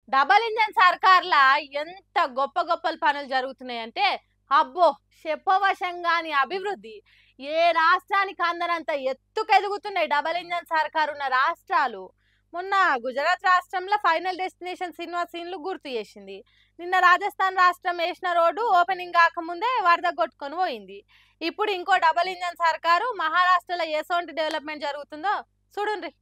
Double engine సర్కార్‌లా ఎంత గొప్ప గొప్పల పనులు జరుగుతున్నాయంటే, అబ్బో! చెప్పవశంగాని అభివృద్ధి. ఏ రాష్ట్రానికి అందనంత ఎత్తుకెదుగుతున్నాయి డబల్ ఇంజన్ సర్కారున్న రాష్ట్రాలు. మొన్న గుజరాత్ రాష్ట్రంలో 'ఫైనల్ డెస్టినేషన్' సినిమా సీన్‌లు గుర్తు చేసింది. నిన్న రాజస్థాన్ రాష్ట్రం ఏసిన రోడ్డు ఓపెనింగ్ కాకముందే వరద కొట్టుకొని పోయింది. ఇప్పుడు ఇంకో డబల్ ఇంజన్ సర్కారు మహారాష్ట్రలో ఎసొంటి డెవలప్‌మెంట్ జరుగుతుందో చూడుండ్రి.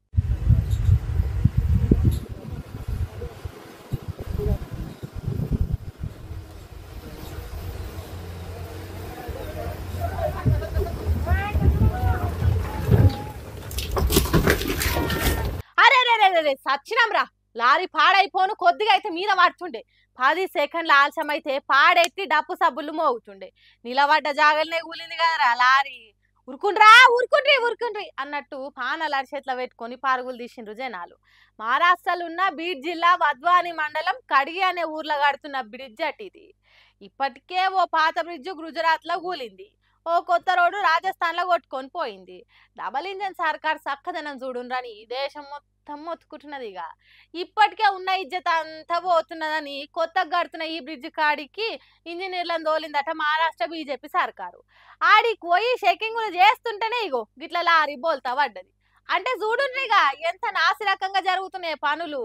అరెరెరెరెరె! సచ్చినంరా! లారీ పాడైపోను కొద్దిగా అయితే మీద పడుతుండే. 10 సెకండ్ల ఆలస్యమైతే పాడెత్తి డప్పు సబ్బులు మోగుతుండే. నిలబడ్డ జాగలనే కూలింది కదరా లారీ. ఉరుకుండ్రా ఉరుకుండ్రి ఉరుకుండ్రి అన్నట్టు పానాలు అరిచేతిలో పెట్టుకొని పరుగులు తీసిండ్రు జనాలు. మహారాష్ట్రలో ఉన్న బీడ్ జిల్లా వద్వాని మండలం కడిగి అనే ఊర్లో కడుతున్న బ్రిడ్జ్ అట్ ఇది. ఇప్పటికే ఓ పాత బ్రిడ్జ్ గుజరాత్‌లో కూలింది. ఓ కొత్త రోడ్డు రాజస్థాన్‌లో కొట్టుకొని పోయింది. డబల్ ఇంజన్ సర్కార్ చక్కదనం చూడుండ్రని ఈ దేశం మొత్తం మొత్తుకుంటున్నది ఇక. ఇప్పటికే ఉన్న ఇజ్జత్ అంతా పోతున్నదని కొత్తగా కడుతున్న ఈ బ్రిడ్జ్ కాడికి ఇంజనీర్లను తోలిందట మహారాష్ట్ర బీజేపీ సర్కారు. ఆడికి పోయి చెకింగ్లు చేస్తుంటేనే ఇగో గిట్ల లారీ బోల్తా పడ్డది. అంటే చూడుండ్రిగా ఎంత నాసిరకంగా జరుగుతున్నాయి పనులు.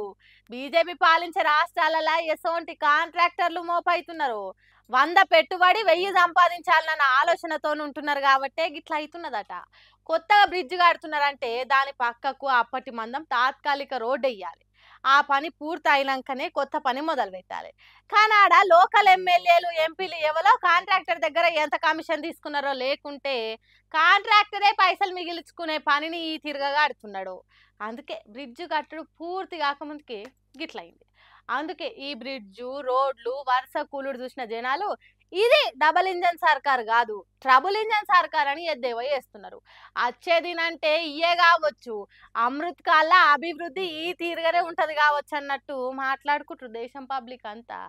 బీజేపీ పాలించే రాష్ట్రాలలో ఎసోంటి కాంట్రాక్టర్లు మోపైతున్నారు. 100 పెట్టుబడి 1000 సంపాదించాలన్న ఆలోచనతో ఉంటున్నారు కాబట్టే గిట్లా అవుతున్నదట. కొత్తగా బ్రిడ్జ్ కడుతున్నారంటే దాని పక్కకు అప్పటి మందం తాత్కాలిక రోడ్డు వేయాలి. ఆ పని పూర్తి అయినాకనే కొత్త పని మొదలు పెట్టాలి. కానీ ఆడ లోకల్ ఎమ్మెల్యేలు ఎంపీలు ఎవరో కాంట్రాక్టర్ దగ్గర ఎంత కమిషన్ తీసుకున్నారో లేకుంటే కాంట్రాక్టరే పైసలు మిగిల్చుకునే పనిని ఈ తిరగగా ఆడుతున్నాడు. అందుకే బ్రిడ్జ్ కట్టుడు పూర్తి కాకముందుకి గిట్లయింది. అందుకే ఈ బ్రిడ్జు రోడ్లు వరుస కూలుడు చూసిన జనాలు ఇది డబల్ ఇంజన్ సర్కార్ కాదు ట్రబుల్ ఇంజన్ సర్కార్ అని ఎద్దేవా చేస్తున్నారు. వచ్చేదినంటే ఇయే కావచ్చు, అమృత్ కాల అభివృద్ధి ఈ తీరుగానే ఉంటది కావచ్చు అన్నట్టు మాట్లాడుకుంటారు దేశం పబ్లిక్ అంతా.